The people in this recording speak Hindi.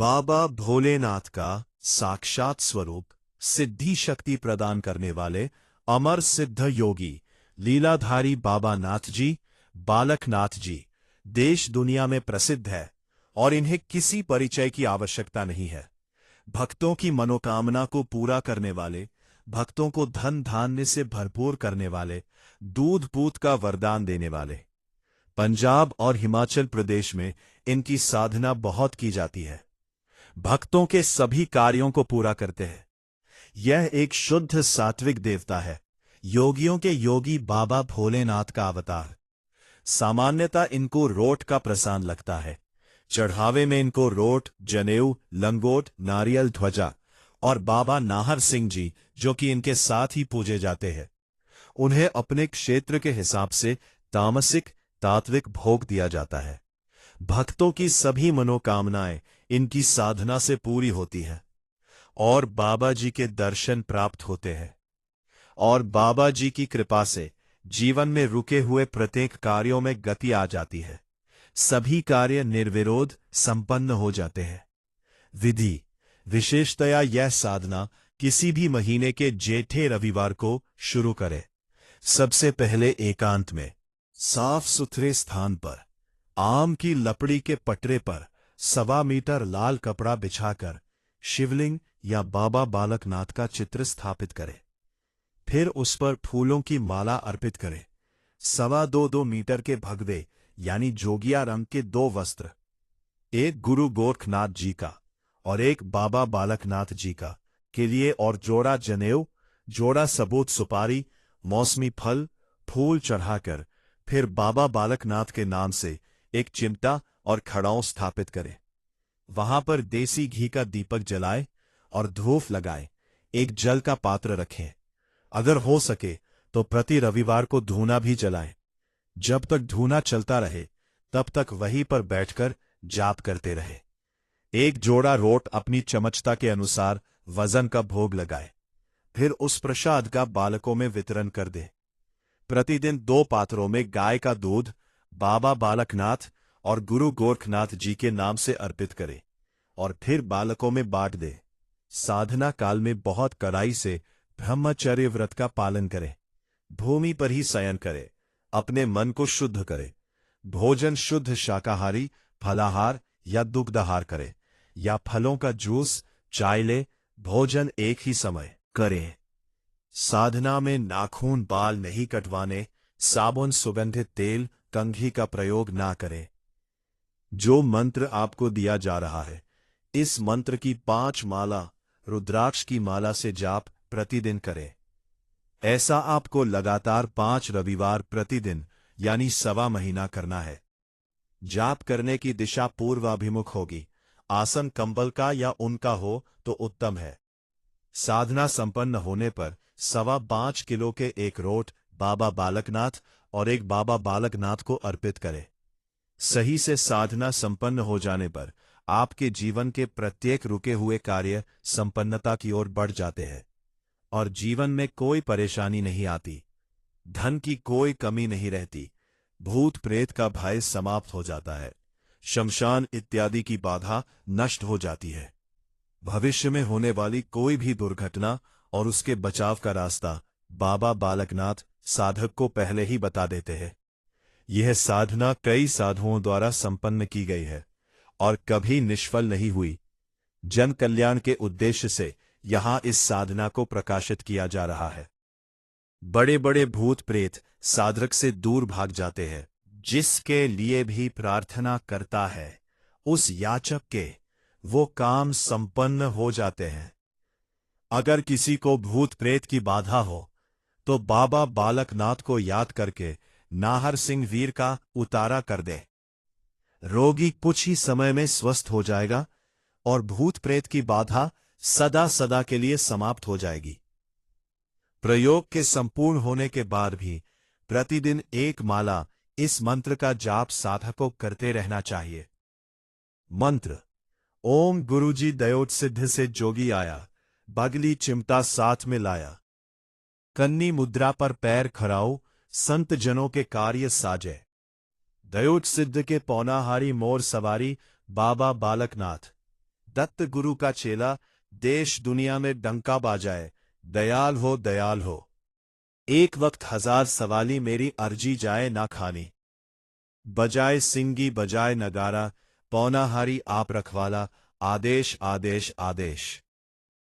बाबा भोलेनाथ का साक्षात स्वरूप, सिद्धि शक्ति प्रदान करने वाले अमर सिद्ध योगी लीलाधारी बाबा नाथ जी, बालकनाथ जी देश दुनिया में प्रसिद्ध है और इन्हें किसी परिचय की आवश्यकता नहीं है। भक्तों की मनोकामना को पूरा करने वाले, भक्तों को धन धान्य से भरपूर करने वाले, दूध पूत का वरदान देने वाले। पंजाब और हिमाचल प्रदेश में इनकी साधना बहुत की जाती है। भक्तों के सभी कार्यों को पूरा करते हैं। यह एक शुद्ध सात्विक देवता है, योगियों के योगी बाबा भोलेनाथ का अवतार। सामान्यतः इनको रोट का प्रसाद लगता है। चढ़ावे में इनको रोट, जनेऊ, लंगोट, नारियल ध्वजा और बाबा नाहर सिंह जी, जो कि इनके साथ ही पूजे जाते हैं, उन्हें अपने क्षेत्र के हिसाब से तामसिक तात्विक भोग दिया जाता है। भक्तों की सभी मनोकामनाएं इनकी साधना से पूरी होती हैं और बाबा जी के दर्शन प्राप्त होते हैं। और बाबा जी की कृपा से जीवन में रुके हुए प्रत्येक कार्यों में गति आ जाती है। सभी कार्य निर्विरोध संपन्न हो जाते हैं। विधि विशेषतया यह साधना किसी भी महीने के जेठे रविवार को शुरू करें। सबसे पहले एकांत में साफ सुथरे स्थान पर आम की लकड़ी के पटरे पर 1.25 मीटर लाल कपड़ा बिछाकर शिवलिंग या बाबा बालकनाथ का चित्र स्थापित करें। फिर उस पर फूलों की माला अर्पित करें। 2.25 मीटर के भगवे यानी जोगिया रंग के 2 वस्त्र, एक गुरु गोरखनाथ जी का और एक बाबा बालकनाथ जी का के लिए, और जोड़ा जनेऊ, जोड़ा सबूत सुपारी, मौसमी फल, फूल चढ़ाकर फिर बाबा बालकनाथ के नाम से एक चिमटा और खड़ाऊ स्थापित करें। वहां पर देसी घी का दीपक जलाए और धूप लगाए। एक जल का पात्र रखें। अगर हो सके तो प्रति रविवार को धूना भी जलाएं। जब तक धूना चलता रहे तब तक वहीं पर बैठकर जाप करते रहे। एक जोड़ा रोट अपनी चमचता के अनुसार वजन का भोग लगाए। फिर उस प्रसाद का बालकों में वितरण कर दे। प्रतिदिन 2 पात्रों में गाय का दूध बाबा बालकनाथ और गुरु गोरखनाथ जी के नाम से अर्पित करे और फिर बालकों में बांट दे। साधना काल में बहुत कड़ाई से ब्रह्मचर्य व्रत का पालन करे। भूमि पर ही शयन करे। अपने मन को शुद्ध करे। भोजन शुद्ध शाकाहारी, फलाहार या दुग्धाहार करे या फलों का जूस, चाय ले। भोजन एक ही समय करें। साधना में नाखून बाल नहीं कटवाने, साबुन, सुगंधित तेल, कंघी का प्रयोग ना करें। जो मंत्र आपको दिया जा रहा है, इस मंत्र की 5 माला रुद्राक्ष की माला से जाप प्रतिदिन करें। ऐसा आपको लगातार 5 रविवार प्रतिदिन यानी 1.25 महीना करना है। जाप करने की दिशा पूर्वाभिमुख होगी। आसन कंबल का या ऊन का हो तो उत्तम है। साधना संपन्न होने पर 5.25 किलो के एक रोट बाबा बालकनाथ और एक बाबा बालकनाथ को अर्पित करें। सही से साधना संपन्न हो जाने पर आपके जीवन के प्रत्येक रुके हुए कार्य संपन्नता की ओर बढ़ जाते हैं और जीवन में कोई परेशानी नहीं आती। धन की कोई कमी नहीं रहती। भूत प्रेत का भय समाप्त हो जाता है। शमशान इत्यादि की बाधा नष्ट हो जाती है। भविष्य में होने वाली कोई भी दुर्घटना और उसके बचाव का रास्ता बाबा बालकनाथ साधक को पहले ही बता देते हैं। यह साधना कई साधुओं द्वारा संपन्न की गई है और कभी निष्फल नहीं हुई। जन कल्याण के उद्देश्य से यहां इस साधना को प्रकाशित किया जा रहा है। बड़े बड़े भूत प्रेत साधक से दूर भाग जाते हैं। जिसके लिए भी प्रार्थना करता है उस याचक के वो काम संपन्न हो जाते हैं। अगर किसी को भूत प्रेत की बाधा हो तो बाबा बालकनाथ को याद करके नाहर सिंह वीर का उतारा कर दे। रोगी कुछ ही समय में स्वस्थ हो जाएगा और भूत प्रेत की बाधा सदा सदा के लिए समाप्त हो जाएगी। प्रयोग के संपूर्ण होने के बाद भी प्रतिदिन 1 माला इस मंत्र का जाप साधक को करते रहना चाहिए। मंत्र: ओम गुरुजी दयोत सिद्ध से जोगी आया, बगली चिमटा साथ में लाया। कन्नी मुद्रा पर पैर खड़ाओ, संत जनों के कार्य साजे। दयोत सिद्ध के पौनाहारी मोर सवारी, बाबा बालकनाथ। दत्त गुरु का चेला, देश दुनिया में डंका बाजाए, दयाल हो दयाल हो। एक वक्त 1000 सवाली मेरी अर्जी जाए ना खानी। बजाए सिंगी बजाए नगारा, पौनाहारी आप रखवाला, आदेश आदेश आदेश।